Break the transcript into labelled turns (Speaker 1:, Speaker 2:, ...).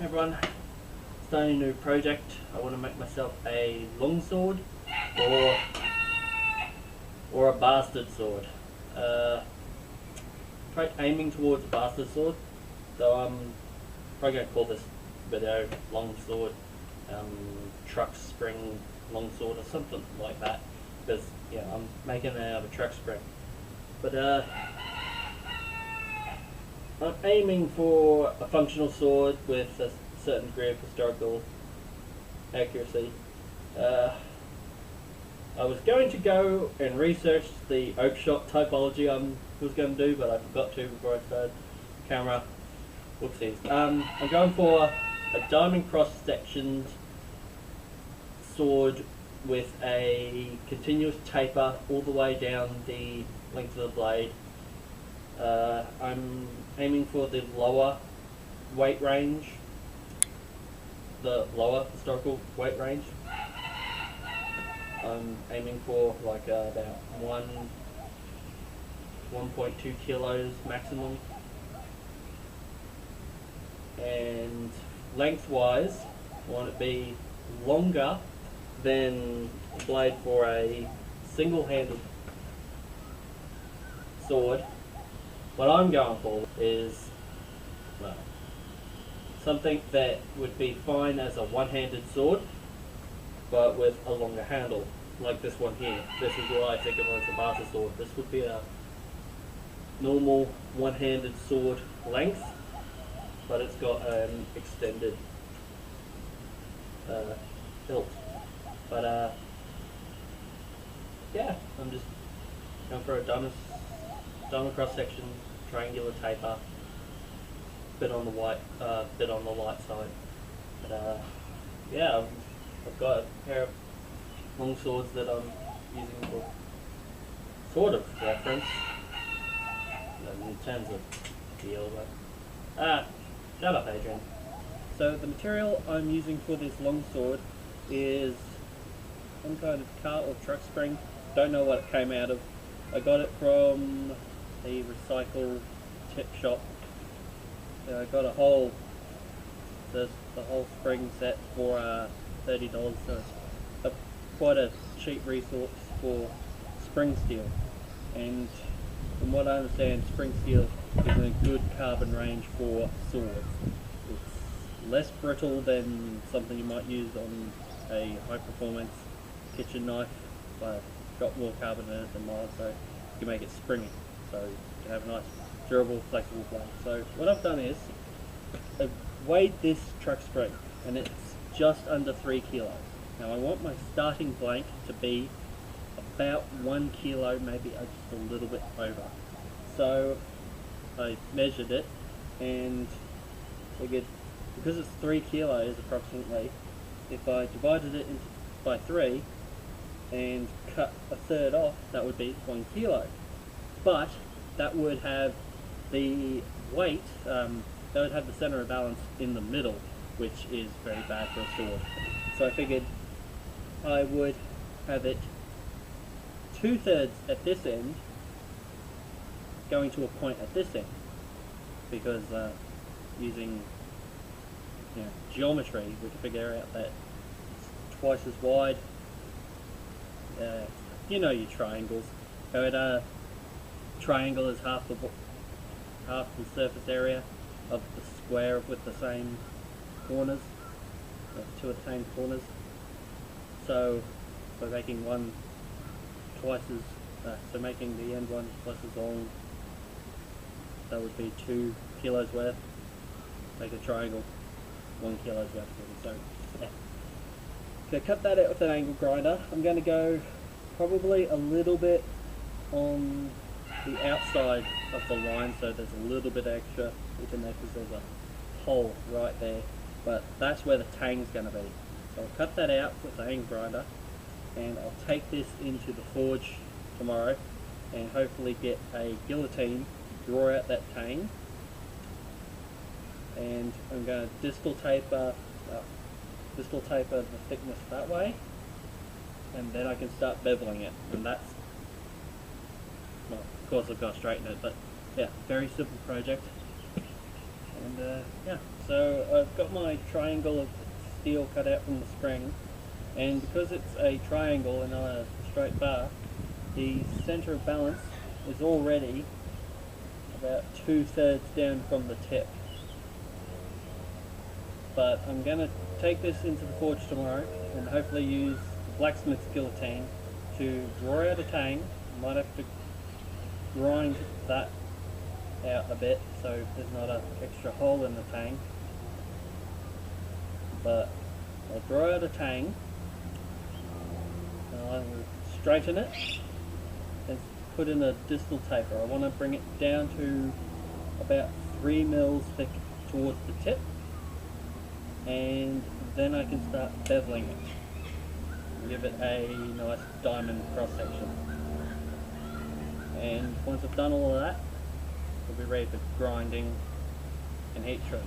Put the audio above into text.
Speaker 1: everyone, starting a new project. I want to make myself a longsword or a bastard sword. Aiming towards a bastard sword, so I'm probably going to call this video longsword, truck spring longsword or something like that, because I'm making it out of a truck spring. But I'm aiming for a functional sword with a certain degree of historical accuracy. I was going to go and research the oak shot typology I was going to do, but I forgot to before I started the camera. Whoopsies. I'm going for a diamond cross sectioned sword with a continuous taper all the way down the length of the blade. I'm aiming for the lower weight range, the lower historical weight range. I'm aiming for like about 1.2 kilos maximum, and lengthwise I want it to be longer than the blade for a single-handed sword. What I'm going for is, well, something that would be fine as a one-handed sword, but with a longer handle, like this one here. This is what I think of as a bastard sword. This would be a normal one-handed sword length, but it's got an extended hilt. But yeah, I'm just going for a diamond cross section, triangular taper, bit on the light side. But yeah, I've got a pair of long swords that I'm using for sort of reference in terms of feel, but shut up, Adrian. So the material I'm using for this long sword is some kind of car or truck spring. Don't know what it came out of. I got it from a recycle tip shop. I got the whole spring set for $30, so it's quite a cheap resource for spring steel. And from what I understand, spring steel is in a good carbon range for swords. It's less brittle than something you might use on a high performance kitchen knife, but it's got more carbon in it than mine, so you can make it springy, so you can have a nice durable flexible blade. So what I've done is I've weighed this truck spring, and it's just under 3 kilos. Now I want my starting blank to be about 1 kilo, maybe just a little bit over. So I measured it and figured, because it's 3 kilos approximately, if I divided it by 3 and cut a third off, that would be 1 kilo. But that would have the weight, that would have the center of balance in the middle, which is very bad for a sword. So I figured I would have it 2/3 at this end, going to a point at this end, because using geometry, we can figure out that it's twice as wide. Your triangles. So a triangle is half the surface area of the square with the same corners, two of the same corners. So by making one twice as, so making the end one twice as long, that would be 2 kilos worth. Make a triangle 1 kilo's worth. So yeah. So cut that out with an angle grinder. I'm going to go probably a little bit on the outside of the line, so there's a little bit extra within there because there's a hole right there, but that's where the tang's going to be. So I'll cut that out with the angle grinder, and I'll take this into the forge tomorrow and hopefully get a guillotine, draw out that tang, and I'm going to distal taper the thickness that way, and then I can start beveling it. And that's, well, of course I've got to straighten it, but yeah, very simple project. And yeah, so I've got my triangle of steel cut out from the spring, and because it's a triangle and not a straight bar, the center of balance is already about 2/3 down from the tip. But I'm going to take this into the forge tomorrow and hopefully use the blacksmith's guillotine to draw out a tang. I might have to grind that out a bit so there's not an extra hole in the tang. But I'll draw out a tang, and I'll straighten it and put in a distal taper. I want to bring it down to about 3 mils thick towards the tip, and then I can start beveling it. Give it a nice diamond cross section. And once I've done all of that, we'll be ready for grinding and heat shrink.